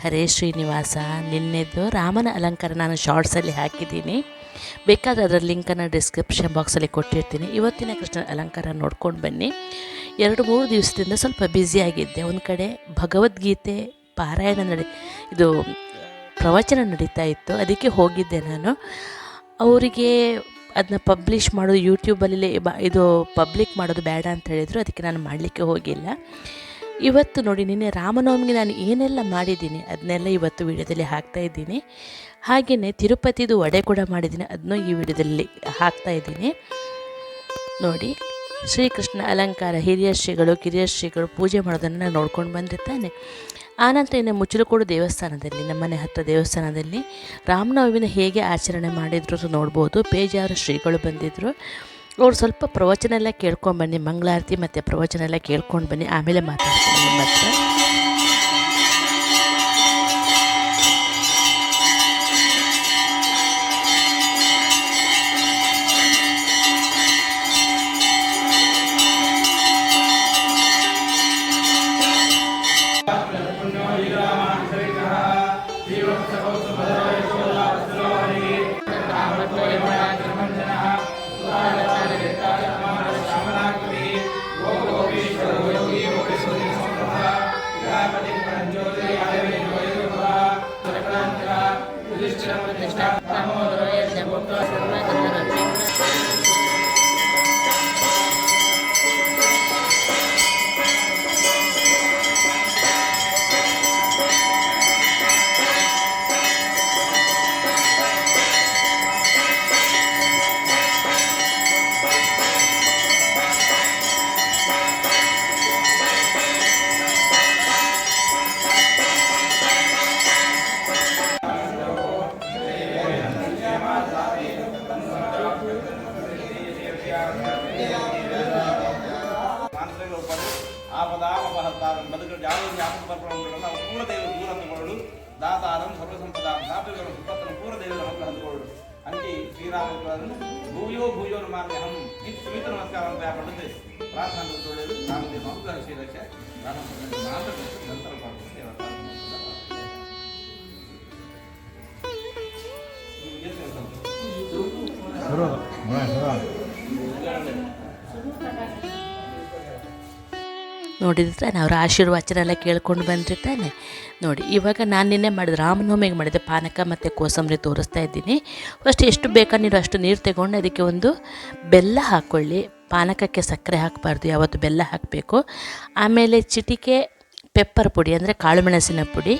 ಹರೇ ಶ್ರೀನಿವಾಸ. ನಿನ್ನೆದು ರಾಮನ ಅಲಂಕಾರ ನಾನು ಶಾರ್ಟ್ಸಲ್ಲಿ ಹಾಕಿದ್ದೀನಿ, ಬೇಕಾದರೆ ಅದರ ಲಿಂಕನ್ನು ಡಿಸ್ಕ್ರಿಪ್ಷನ್ ಬಾಕ್ಸಲ್ಲಿ ಕೊಟ್ಟಿರ್ತೀನಿ. ಇವತ್ತಿನ ಕೃಷ್ಣನ ಅಲಂಕಾರ ನೋಡ್ಕೊಂಡು ಬನ್ನಿ. 2-3 ದಿವಸದಿಂದ ಸ್ವಲ್ಪ ಬ್ಯುಸಿಯಾಗಿದ್ದೆ. ಒಂದು ಕಡೆ ಭಗವದ್ಗೀತೆ ಪಾರಾಯಣ ಇದು ಪ್ರವಚನ ನಡೀತಾ ಇತ್ತು, ಅದಕ್ಕೆ ಹೋಗಿದ್ದೆ ನಾನು. ಅವರಿಗೆ ಅದನ್ನ ಪಬ್ಲಿಷ್ ಮಾಡೋದು ಯೂಟ್ಯೂಬಲ್ಲಿ ಇದು ಪಬ್ಲಿಕ್ ಮಾಡೋದು ಬೇಡ ಅಂತ ಹೇಳಿದರು, ಅದಕ್ಕೆ ನಾನು ಮಾಡಲಿಕ್ಕೆ ಹೋಗಿಲ್ಲ. ಇವತ್ತು ನೋಡಿ, ನಿನ್ನೆ ರಾಮನವಮಿಗೆ ನಾನು ಏನೆಲ್ಲ ಮಾಡಿದ್ದೀನಿ ಅದನ್ನೆಲ್ಲ ಇವತ್ತು ವಿಡಿಯೋದಲ್ಲಿ ಹಾಕ್ತಾಯಿದ್ದೀನಿ. ಹಾಗೆಯೇ ತಿರುಪತಿದು ವಡೆ ಕೂಡ ಮಾಡಿದ್ದೀನಿ, ಅದನ್ನು ಈ ವಿಡಿಯೋದಲ್ಲಿ ಹಾಕ್ತಾಯಿದ್ದೀನಿ ನೋಡಿ. ಶ್ರೀಕೃಷ್ಣ ಅಲಂಕಾರ ಹಿರಿಯ ಶ್ರೀಗಳು ಕಿರಿಯ ಶ್ರೀಗಳು ಪೂಜೆ ಮಾಡೋದನ್ನು ನಾನು ನೋಡ್ಕೊಂಡು ಬಂದಿರ್ತಾನೆ. ಆನಂತರ ಇನ್ನು ಮುಚ್ಚಲಕೋಡು ದೇವಸ್ಥಾನದಲ್ಲಿ, ನಮ್ಮನೆ ಹತ್ತಿರ ದೇವಸ್ಥಾನದಲ್ಲಿ ರಾಮನವಮಿನ ಹೇಗೆ ಆಚರಣೆ ಮಾಡಿದ್ರು ನೋಡ್ಬೋದು. ಬೇಜಾರು ಶ್ರೀಗಳು ಬಂದಿದ್ದರು. ಅವ್ರು ಸ್ವಲ್ಪ ಪ್ರವಚನ ಎಲ್ಲ ಕೇಳ್ಕೊಂಡು ಬನ್ನಿ, ಮಂಗಳಾರತಿ ಮತ್ತು ಪ್ರವಚನ ಎಲ್ಲ ಕೇಳ್ಕೊಂಡು ಬನ್ನಿ, ಆಮೇಲೆ ಮಾತಾಡ್ತೀನಿ ನಿಮ್ಮ ಹತ್ರ. దాతారం సర్వసంపదాం సాత్వికం సుపత్రం పూర్వదేవుల అనుగ్రహంతోడు అంటే శ్రీరాముడు భూయో భూయో నమామ్యహం నిత్య నమస్కారం పడుతుంది ప్రార్థన చూడలేదు రామదేవ అనుగ్రహ శ్రీరక్ష ನೋಡಿದ್ರೆ ಅವರ ಆಶೀರ್ವಚನ ಎಲ್ಲ ಕೇಳ್ಕೊಂಡು ಬಂದಿರ್ತಾನೆ ನೋಡಿ. ಇವಾಗ ನಾನು ನಿನ್ನೆ ಮಾಡಿದೆ ರಾಮನವಮಿಗೆ ಮಾಡಿದೆ ಪಾನಕ ಮತ್ತು ಕೋಸಂಬರಿ ತೋರಿಸ್ತಾ ಇದ್ದೀನಿ. ಫಸ್ಟ್ ಎಷ್ಟು ಬೇಕಾ ನೀರು ಅಷ್ಟು ನೀರು ತಗೊಂಡು ಅದಕ್ಕೆ ಒಂದು ಬೆಲ್ಲ ಹಾಕ್ಕೊಳ್ಳಿ. ಪಾನಕಕ್ಕೆ ಸಕ್ಕರೆ ಹಾಕಬಾರ್ದು, ಯಾವತ್ತು ಬೆಲ್ಲ ಹಾಕಬೇಕು. ಆಮೇಲೆ ಚಿಟಿಕೆ ಪೆಪ್ಪರ್ ಪುಡಿ ಅಂದರೆ ಕಾಳುಮೆಣಸಿನ ಪುಡಿ,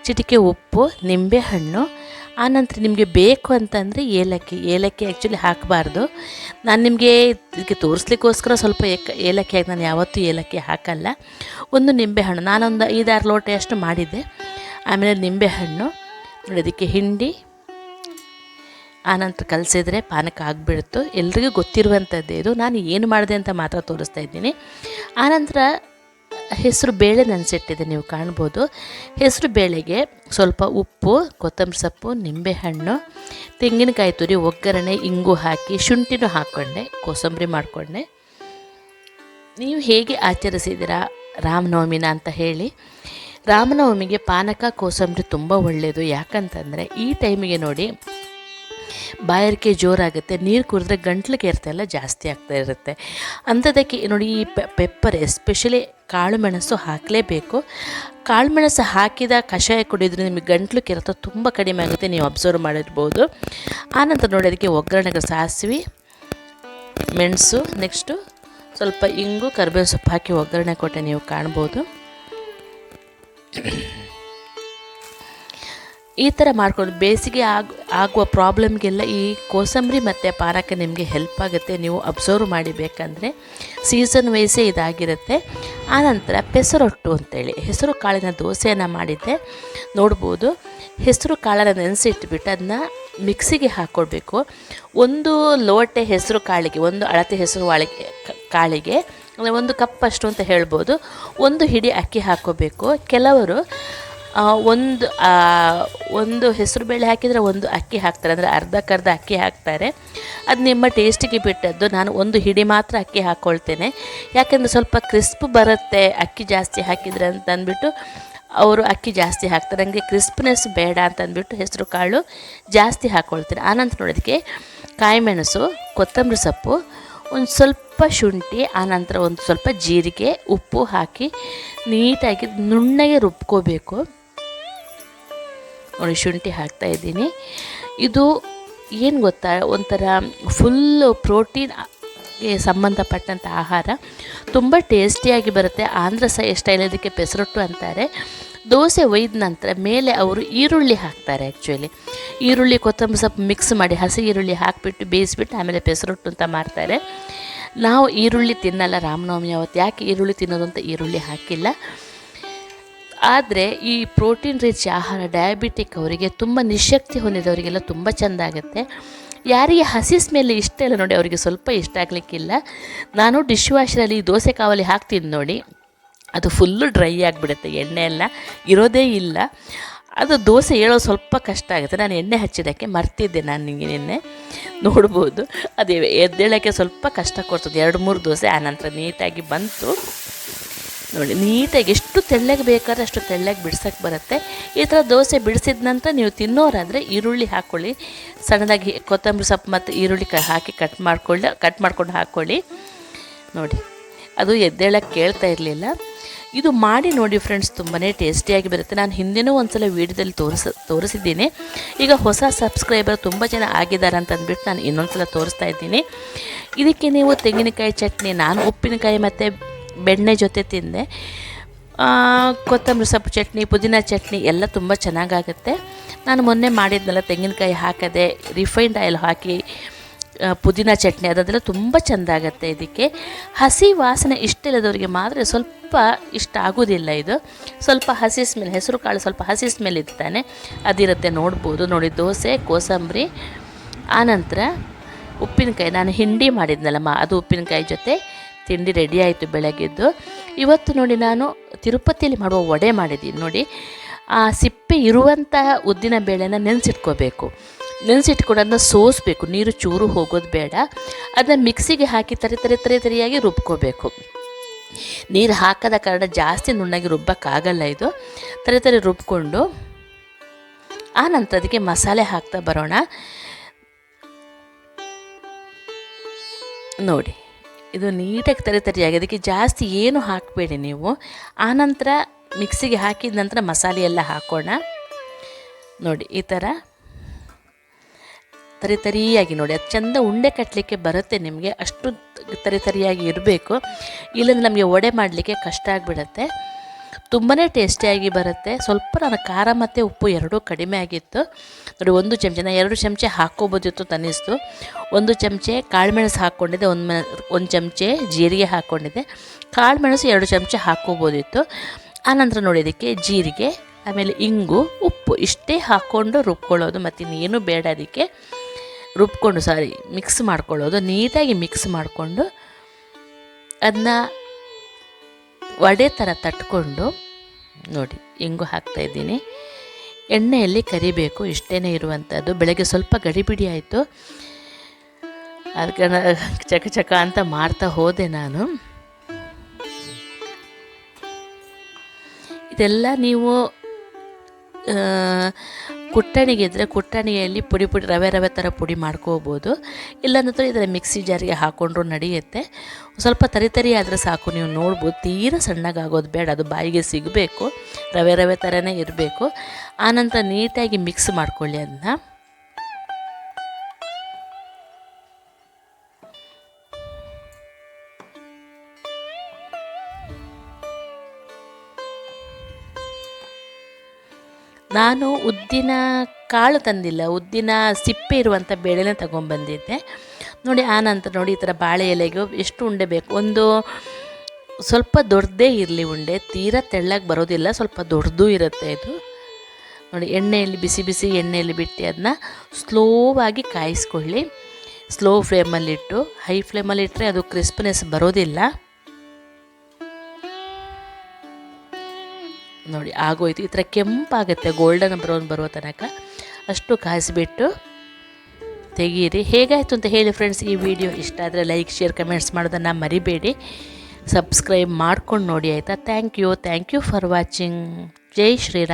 ಚಿಟಿಕೆ ಉಪ್ಪು, ನಿಂಬೆಹಣ್ಣು, ಆನಂತರ ನಿಮಗೆ ಬೇಕು ಅಂತಂದರೆ ಏಲಕ್ಕಿ ಆ್ಯಕ್ಚುಲಿ ಹಾಕಬಾರ್ದು. ನಾನು ನಿಮಗೆ ಇದಕ್ಕೆ ತೋರಿಸ್ಲಿಕ್ಕೋಸ್ಕರ ಸ್ವಲ್ಪ ಏಲಕ್ಕಿ ಹಾಕಿ, ನಾನು ಯಾವತ್ತೂ ಏಲಕ್ಕಿ ಹಾಕಲ್ಲ. ಒಂದು ನಿಂಬೆಹಣ್ಣು, ನಾನೊಂದು 5-6 ಲೋಟೆಯಷ್ಟು ಮಾಡಿದ್ದೆ. ಆಮೇಲೆ ನಿಂಬೆಹಣ್ಣು ನೋಡಿ, ಅದಕ್ಕೆ ಹಿಂಡಿ ಆನಂತರ ಕಲಸಿದ್ರೆ ಪಾನಕ ಆಗಿಬಿಡ್ತು. ಎಲ್ರಿಗೂ ಗೊತ್ತಿರುವಂಥದ್ದೇ ಇದು. ನಾನು ಏನು ಮಾಡಿದೆ ಅಂತ ಮಾತ್ರ ತೋರಿಸ್ತಾ ಇದ್ದೀನಿ. ಆನಂತರ ಹೆಸರು ಬೇಳೆ ನೆನೆಸಿಟ್ಟಿದೆ, ನೀವು ಕಾಣ್ಬೋದು. ಹೆಸರು ಬೇಳೆಗೆ ಸ್ವಲ್ಪ ಉಪ್ಪು, ಕೊತ್ತಂಬರಿ ಸೊಪ್ಪು, ನಿಂಬೆಹಣ್ಣು, ತೆಂಗಿನಕಾಯಿ ತುರಿ, ಒಗ್ಗರಣೆ, ಇಂಗು ಹಾಕಿ ಶುಂಠಿನೂ ಹಾಕ್ಕೊಂಡೆ, ಕೋಸಂಬರಿ ಮಾಡಿಕೊಂಡೆ. ನೀವು ಹೇಗೆ ಆಚರಿಸಿದ್ದೀರಾ ರಾಮನವಮಿನ ಅಂತ ಹೇಳಿ. ರಾಮನವಮಿಗೆ ಪಾನಕ ಕೋಸಂಬರಿ ತುಂಬ ಒಳ್ಳೆಯದು. ಯಾಕಂತಂದರೆ ಈ ಟೈಮಿಗೆ ನೋಡಿ ಬಾಯಾರಿಕೆ ಜೋರಾಗುತ್ತೆ, ನೀರು ಕುಡಿದ್ರೆ ಗಂಟ್ಲು ಕೆರೆತ ಜಾಸ್ತಿ ಆಗ್ತಾ ಇರುತ್ತೆ. ಅಂಥದ್ದಕ್ಕೆ ನೋಡಿ ಈ ಪೆಪ್ಪರ್ ಎಸ್ಪೆಷಲಿ ಕಾಳುಮೆಣಸು ಹಾಕಲೇಬೇಕು. ಕಾಳುಮೆಣಸು ಹಾಕಿದ ಕಷಾಯ ಕುಡಿದ್ರೆ ನಿಮಗೆ ಗಂಟ್ಲು ಕೆರೆತ ತುಂಬ ಕಡಿಮೆ ಆಗುತ್ತೆ, ನೀವು ಅಬ್ಸರ್ವ್ ಮಾಡಿರ್ಬೋದು. ಆನಂತರ ನೋಡಿ ಅದಕ್ಕೆ ಒಗ್ಗರಣೆಗೆ ಸಾಸಿವೆ, ಮೆಣಸು, ನೆಕ್ಸ್ಟು ಸ್ವಲ್ಪ ಇಂಗು, ಕರಿಬೇವು ಸೊಪ್ಪು ಹಾಕಿ ಒಗ್ಗರಣೆ ಕೊಟ್ಟೆ, ನೀವು ಕಾಣ್ಬೋದು. ಈ ಥರ ಮಾಡ್ಕೊಂಡು ಬೇಸಿಗೆ ಆಗುವ ಪ್ರಾಬ್ಲಮ್ಗೆಲ್ಲ ಈ ಕೋಸಂಬರಿ ಮತ್ತು ಪಾನಕ ನಿಮಗೆ ಹೆಲ್ಪ್ ಆಗುತ್ತೆ. ನೀವು ಅಬ್ಸರ್ವ್ ಮಾಡಿಬೇಕಂದ್ರೆ ಸೀಸನ್ ವೈಸೇ ಇದಾಗಿರುತ್ತೆ. ಆನಂತರ ಪೆಸರೊಟ್ಟು ಅಂತೇಳಿ ಹೆಸರು ಕಾಳಿನ ದೋಸೆಯನ್ನು ಮಾಡಿದ್ದೆ, ನೋಡ್ಬೋದು. ಹೆಸರು ಕಾಳನ್ನು ನೆನೆಸಿಟ್ಬಿಟ್ಟು ಅದನ್ನ ಮಿಕ್ಸಿಗೆ ಹಾಕ್ಕೊಳ್ಬೇಕು. 1 ಲೋಟೆ ಹೆಸರು ಕಾಳಿಗೆ, 1 ಅಳತೆ ಹೆಸರು ಕಾಳಿಗೆ ಅಂದರೆ 1 ಕಪ್ ಅಷ್ಟು ಅಂತ ಹೇಳ್ಬೋದು, 1 ಹಿಡಿ ಅಕ್ಕಿ ಹಾಕ್ಕೋಬೇಕು. ಕೆಲವರು ಒಂದು ಹೆಸರು ಬೇಳೆ ಹಾಕಿದರೆ 1 ಅಕ್ಕಿ ಹಾಕ್ತಾರೆ, ಅಂದರೆ ಅರ್ಧಕ್ಕರ್ಧ ಅಕ್ಕಿ ಹಾಕ್ತಾರೆ. ಅದು ನಿಮ್ಮ ಟೇಸ್ಟಿಗೆ ಬಿಟ್ಟದ್ದು. ನಾನು 1 ಹಿಡಿ ಮಾತ್ರ ಅಕ್ಕಿ ಹಾಕ್ಕೊಳ್ತೇನೆ, ಯಾಕೆಂದರೆ ಸ್ವಲ್ಪ ಕ್ರಿಸ್ಪ್ ಬರುತ್ತೆ ಅಕ್ಕಿ ಜಾಸ್ತಿ ಹಾಕಿದರೆ ಅಂತ ಅಂದ್ಬಿಟ್ಟು ಅವರು ಅಕ್ಕಿ ಜಾಸ್ತಿ ಹಾಕ್ತಾರೆ. ನನಗೆ ಕ್ರಿಸ್ಪ್ನೆಸ್ ಬೇಡ ಅಂತಂದ್ಬಿಟ್ಟು ಹೆಸರು ಕಾಳು ಜಾಸ್ತಿ ಹಾಕ್ಕೊಳ್ತೀನಿ. ಆನಂತರ ನೋಡೋದಕ್ಕೆ ಕಾಯಿಮೆಣಸು, ಕೊತ್ತಂಬರಿ ಸೊಪ್ಪು, ಒಂದು ಸ್ವಲ್ಪ ಶುಂಠಿ, ಆನಂತರ ಒಂದು ಸ್ವಲ್ಪ ಜೀರಿಗೆ, ಉಪ್ಪು ಹಾಕಿ ನೀಟಾಗಿ ನುಣ್ಣಗೆ ರುಬ್ಕೋಬೇಕು. ನೋಡಿ ಶುಂಠಿ ಹಾಕ್ತಾಯಿದ್ದೀನಿ. ಇದು ಏನು ಗೊತ್ತಾ, ಒಂಥರ ಫುಲ್ಲು ಪ್ರೋಟೀನ್ ಸಂಬಂಧಪಟ್ಟಂಥ ಆಹಾರ, ತುಂಬ ಟೇಸ್ಟಿಯಾಗಿ ಬರುತ್ತೆ. ಆಂಧ್ರ ಸ್ಟೈಲ್ ಇದಕ್ಕೆ ಪೆಸರೊಟ್ಟು ಅಂತಾರೆ. ದೋಸೆ ಒಯ್ದ ನಂತರ ಮೇಲೆ ಅವರು ಈರುಳ್ಳಿ ಹಾಕ್ತಾರೆ. ಆ್ಯಕ್ಚುಲಿ ಈರುಳ್ಳಿ ಕೊತ್ತಂಬರಿ ಸೊಪ್ಪು ಮಿಕ್ಸ್ ಮಾಡಿ ಹಸಿ ಈರುಳ್ಳಿ ಹಾಕಿಬಿಟ್ಟು ಬೇಯಿಸ್ಬಿಟ್ಟು ಆಮೇಲೆ ಪೆಸರೊಟ್ಟು ಅಂತ ಮಾಡ್ತಾರೆ. ನಾವು ಈರುಳ್ಳಿ ತಿನ್ನಲ್ಲ ರಾಮನವಮಿ ಅವತ್ತು. ಯಾಕೆ ಈರುಳ್ಳಿ ತಿನ್ನೋದು ಅಂತ ಈರುಳ್ಳಿ ಹಾಕಿಲ್ಲ. ಆದರೆ ಈ ಪ್ರೋಟೀನ್ ರಿಚ್ ಆಹಾರ ಡಯಾಬಿಟಿಕ್ ಅವರಿಗೆ, ತುಂಬ ನಿಶಕ್ತಿ ಹೊಂದಿದವರಿಗೆಲ್ಲ ತುಂಬ ಚೆಂದ ಆಗುತ್ತೆ. ಯಾರಿಗೆ ಹಸಿ ಸ್ಮೆಲ್ ಇಷ್ಟ ಇಲ್ಲ ನೋಡಿ, ಅವರಿಗೆ ಸ್ವಲ್ಪ ಇಷ್ಟ ಆಗಲಿಕ್ಕಿಲ್ಲ. ನಾನು ಡಿಶ್ ವಾಷರಲ್ಲಿ ದೋಸೆ ಕಾವಲಿ ಹಾಕ್ತೀನಿ ನೋಡಿ, ಅದು ಫುಲ್ಲು ಡ್ರೈ ಆಗಿಬಿಡುತ್ತೆ, ಎಣ್ಣೆ ಎಲ್ಲ ಇರೋದೇ ಇಲ್ಲ. ಅದು ದೋಸೆ ಹೇಳೋದು ಸ್ವಲ್ಪ ಕಷ್ಟ ಆಗುತ್ತೆ. ನಾನು ಎಣ್ಣೆ ಹಚ್ಚಿದ್ದಕ್ಕೆ ಮರ್ತಿದ್ದೆ, ನಾನು ನಿಮಗೆ ನಿನ್ನೆ ನೋಡ್ಬೋದು. ಅದು ಎದ್ದೇಳೋಕ್ಕೆ ಸ್ವಲ್ಪ ಕಷ್ಟ ಕೊಡ್ತದೆ. 2-3 ದೋಸೆ ಆನಂತರ ನೀಟಾಗಿ ಬಂತು ನೋಡಿ. ನೀಟಾಗಿ ಎಷ್ಟು ತೆಳ್ಳಗೆ ಬೇಕಾದ್ರೆ ಅಷ್ಟು ತೆಳ್ಳಗೆ ಬಿಡ್ಸೋಕ್ಕೆ ಬರುತ್ತೆ. ಈ ಥರ ದೋಸೆ ಬಿಡಿಸಿದ ನಂತರ ನೀವು ತಿನ್ನೋರಾದರೆ ಈರುಳ್ಳಿ ಹಾಕ್ಕೊಳ್ಳಿ, ಸಣ್ಣದಾಗಿ ಕೊತ್ತಂಬರಿ ಸೊಪ್ಪು ಮತ್ತು ಈರುಳ್ಳಿ ಹಾಕಿ ಕಟ್ ಮಾಡ್ಕೊಂಡು ಹಾಕ್ಕೊಳ್ಳಿ ನೋಡಿ. ಅದು ಎದ್ದೇಳಕ್ಕೆ ಕೇಳ್ತಾ ಇರಲಿಲ್ಲ. ಇದು ಮಾಡಿ ನೋಡಿ ಫ್ರೆಂಡ್ಸ್, ತುಂಬಾ ಟೇಸ್ಟಿಯಾಗಿ ಬರುತ್ತೆ. ನಾನು ಹಿಂದೆನೂ ಒಂದು ಸಲ ವೀಡಿಯೋದಲ್ಲಿ ತೋರಿಸಿದ್ದೀನಿ. ಈಗ ಹೊಸ ಸಬ್ಸ್ಕ್ರೈಬರ್ ತುಂಬ ಜನ ಆಗಿದ್ದಾರೆ ಅಂತ ಅಂದ್ಬಿಟ್ಟು ನಾನು ಇನ್ನೊಂದು ಸಲ ತೋರಿಸ್ತಾ ಇದ್ದೀನಿ. ಇದಕ್ಕೆ ನೀವು ತೆಂಗಿನಕಾಯಿ ಚಟ್ನಿ, ನಾನು ಉಪ್ಪಿನಕಾಯಿ ಮತ್ತು ಬೆಣ್ಣೆ ಜೊತೆ ತಿಂದೆ. ಕೊತ್ತಂಬರಿ ಸೊಪ್ಪು ಚಟ್ನಿ, ಪುದೀನ ಚಟ್ನಿ ಎಲ್ಲ ತುಂಬ ಚೆನ್ನಾಗಾಗುತ್ತೆ. ನಾನು ಮೊನ್ನೆ ಮಾಡಿದ್ನಲ್ಲ, ತೆಂಗಿನಕಾಯಿ ಹಾಕದೆ ರಿಫೈನ್ಡ್ ಆಯಿಲ್ ಹಾಕಿ ಪುದೀನ ಚಟ್ನಿ, ಅದೆಲ್ಲ ತುಂಬ ಚೆಂದ ಆಗುತ್ತೆ. ಇದಕ್ಕೆ ಹಸಿ ವಾಸನೆ ಇಷ್ಟ ಇಲ್ಲದವರಿಗೆ ಮಾತ್ರ ಸ್ವಲ್ಪ ಇಷ್ಟ ಆಗೋದಿಲ್ಲ. ಇದು ಸ್ವಲ್ಪ ಹಸಿ ಸ್ಮೆಲ್, ಹೆಸರು ಕಾಳು ಸ್ವಲ್ಪ ಹಸಿ ಸ್ಮೆಲ್ ಇರ್ತಾನೆ, ಅದಿರುತ್ತೆ. ನೋಡ್ಬೋದು ನೋಡಿ, ದೋಸೆ, ಕೋಸಂಬರಿ, ಆನಂತರ ಉಪ್ಪಿನಕಾಯಿ. ನಾನು ಹಿಂಡಿ ಮಾಡಿದ್ನಲ್ಲಮ್ಮ, ಅದು ಉಪ್ಪಿನಕಾಯಿ ಜೊತೆ ತಿಂಡಿ ರೆಡಿ ಆಯಿತು ಬೆಳಗ್ಗೆದ್ದು. ಇವತ್ತು ನೋಡಿ ನಾನು ತಿರುಪತಿಯಲ್ಲಿ ಮಾಡುವ ವಡೆ ಮಾಡಿದ್ದೀನಿ ನೋಡಿ. ಆ ಸಿಪ್ಪೆ ಇರುವಂತಹ ಉದ್ದಿನ ಬೇಳೆನ ನೆನೆಸಿಟ್ಕೋಬೇಕು. ನೆನೆಸಿಟ್ಕೊಂಡು ಅದನ್ನ ಸೋಸಬೇಕು, ನೀರು ಚೂರು ಹೋಗೋದು ಬೇಡ. ಅದನ್ನ ಮಿಕ್ಸಿಗೆ ಹಾಕಿ ತರಿಯಾಗಿ ರುಬ್ಕೋಬೇಕು. ನೀರು ಹಾಕದ ಕಾರಣ ಜಾಸ್ತಿ ನುಣ್ಣಗೆ ರುಬ್ಬಕ್ಕಾಗಲ್ಲ. ಇದು ತರಿ ರುಬ್ಕೊಂಡು ಆನಂತರ ಅದಕ್ಕೆ ಮಸಾಲೆ ಹಾಕ್ತಾ ಬರೋಣ ನೋಡಿ. ಇದು ನೀಟಾಗಿ ತರಿಯಾಗಿ, ಅದಕ್ಕೆ ಜಾಸ್ತಿ ಏನು ಹಾಕಬೇಡಿ ನೀವು. ಆನಂತರ ಮಿಕ್ಸಿಗೆ ಹಾಕಿದ ನಂತರ ಮಸಾಲೆ ಎಲ್ಲ ಹಾಕೋಣ ನೋಡಿ. ಈ ಥರ ತರಿಯಾಗಿ ನೋಡಿ, ಅದು ಚೆಂದ ಉಂಡೆ ಕಟ್ಟಲಿಕ್ಕೆ ಬರುತ್ತೆ ನಿಮಗೆ. ಅಷ್ಟು ತರಿಯಾಗಿ ಇರಬೇಕು, ಇಲ್ಲಂದ್ರೆ ನಮಗೆ ವಡೆ ಮಾಡಲಿಕ್ಕೆ ಕಷ್ಟ ಆಗಿಬಿಡತ್ತೆ. ತುಂಬಾ ಟೇಸ್ಟಿಯಾಗಿ ಬರುತ್ತೆ. ಸ್ವಲ್ಪ ನಾನು ಖಾರ ಮತ್ತು ಉಪ್ಪು ಎರಡೂ ಕಡಿಮೆ ಆಗಿತ್ತು ನೋಡಿ. 1 ಚಮಚ, ನಾನು 2 ಚಮಚ ಹಾಕ್ಕೋಬೋದಿತ್ತು ಅನ್ನಿಸ್ತು. 1 ಚಮಚೆ ಕಾಳುಮೆಣಸು ಹಾಕ್ಕೊಂಡಿದ್ದೆ, 1 ಚಮಚೆ ಜೀರಿಗೆ ಹಾಕ್ಕೊಂಡಿದ್ದೆ. ಕಾಳುಮೆಣಸು 2 ಚಮಚ ಹಾಕ್ಕೋಬೋದಿತ್ತು. ಆನಂತರ ನೋಡಿ ಅದಕ್ಕೆ ಜೀರಿಗೆ, ಆಮೇಲೆ ಇಂಗು, ಉಪ್ಪು ಇಷ್ಟೇ ಹಾಕ್ಕೊಂಡು ರುಬ್ಕೊಳ್ಳೋದು, ಮತ್ತು ಇನ್ನೇನು ಬೇಡ. ಅದಕ್ಕೆ ರುಬ್ಕೊಂಡು ಮಿಕ್ಸ್ ಮಾಡ್ಕೊಳ್ಳೋದು. ನೀಟಾಗಿ ಮಿಕ್ಸ್ ಮಾಡಿಕೊಂಡು ಅದನ್ನ ವಡೆ ಥರ ತಟ್ಕೊಂಡು ನೋಡಿ. ಇಂಗು ಹಾಕ್ತಾಯಿದ್ದೀನಿ. ಎಣ್ಣೆಯಲ್ಲಿ ಕರಿಬೇಕು, ಇಷ್ಟೇ ಇರುವಂಥದ್ದು. ಬೆಳಗ್ಗೆ ಸ್ವಲ್ಪ ಗಡಿಬಿಡಿ ಆಯಿತು, ಅದಕ್ಕೆ ಚಕ ಅಂತ ಮಾಡ್ತಾ ಹೋದೆ ನಾನು. ಇದೆಲ್ಲ ನೀವು ಕುಟ್ಟಣಿಗಿದ್ರೆ ಕುಟ್ಟಣಿಯಲ್ಲಿ ಪುಡಿ ರವೆ ಥರ ಪುಡಿ ಮಾಡ್ಕೋಬೋದು. ಇಲ್ಲಾಂದ್ರೆ ಇದರ ಮಿಕ್ಸಿ ಜಾರಿಗೆ ಹಾಕ್ಕೊಂಡ್ರೂ ನಡೆಯುತ್ತೆ. ಸ್ವಲ್ಪ ತರಿ ಆದರೆ ಸಾಕು. ನೀವು ನೋಡ್ಬೋದು, ತೀರ ಸಣ್ಣಗಾಗೋದು ಬೇಡ, ಅದು ಬಾಯಿಗೆ ಸಿಗಬೇಕು, ರವೆ ಥರನೇ ಇರಬೇಕು. ಆನಂತರ ನೀಟಾಗಿ ಮಿಕ್ಸ್ ಮಾಡ್ಕೊಳ್ಳಿ ಅದನ್ನ. ನಾನು ಉದ್ದಿನ ಕಾಳು ತಂದಿಲ್ಲ, ಉದ್ದಿನ ಸಿಪ್ಪೆ ಇರುವಂಥ ಬೇಳೆನೇ ತಗೊಂಡ್ಬಂದಿದ್ದೆ ನೋಡಿ. ಆನಂತರ ನೋಡಿ, ಈ ಥರ ಬಾಳೆ ಎಲೆಗೆ ಎಷ್ಟು ಉಂಡೆ ಬೇಕು, ಒಂದು ಸ್ವಲ್ಪ ದೊಡ್ಡದೇ ಇರಲಿ ಉಂಡೆ, ತೀರಾ ತೆಳ್ಳಗೆ ಬರೋದಿಲ್ಲ, ಸ್ವಲ್ಪ ದೊಡ್ಡದು ಇರುತ್ತೆ ಇದು ನೋಡಿ. ಎಣ್ಣೆಯಲ್ಲಿ ಬಿಸಿ ಎಣ್ಣೆಯಲ್ಲಿ ಬಿಟ್ಟು ಅದನ್ನ ಸ್ಲೋವಾಗಿ ಕಾಯಿಸ್ಕೊಳ್ಳಿ. ಸ್ಲೋ ಫ್ಲೇಮಲ್ಲಿಟ್ಟು, ಹೈ ಫ್ಲೇಮಲ್ಲಿಟ್ಟರೆ ಅದು ಕ್ರಿಸ್ಪ್ನೆಸ್ ಬರೋದಿಲ್ಲ ನೋಡಿ. ಆಗೋಯ್ತು. ಈ ಥರ ಕೆಂಪಾಗುತ್ತೆ, ಗೋಲ್ಡನ್ ಬ್ರೌನ್ ಬರೋ ತನಕ ಅಷ್ಟು ಕಾಯಿಸಿಬಿಟ್ಟು ತೆಗೀರಿ. ಹೇಗಾಯಿತು ಅಂತ ಹೇಳಿ ಫ್ರೆಂಡ್ಸ್. ಈ ವಿಡಿಯೋ ಇಷ್ಟ ಆದರೆ ಲೈಕ್, ಶೇರ್, ಕಮೆಂಟ್ಸ್ ಮಾಡೋದನ್ನು ಮರಿಬೇಡಿ. ಸಬ್ಸ್ಕ್ರೈಬ್ ಮಾಡ್ಕೊಂಡು ನೋಡಿ ಆಯಿತಾ. Thank you for watching. ಜೈ ಶ್ರೀರಾಮ್.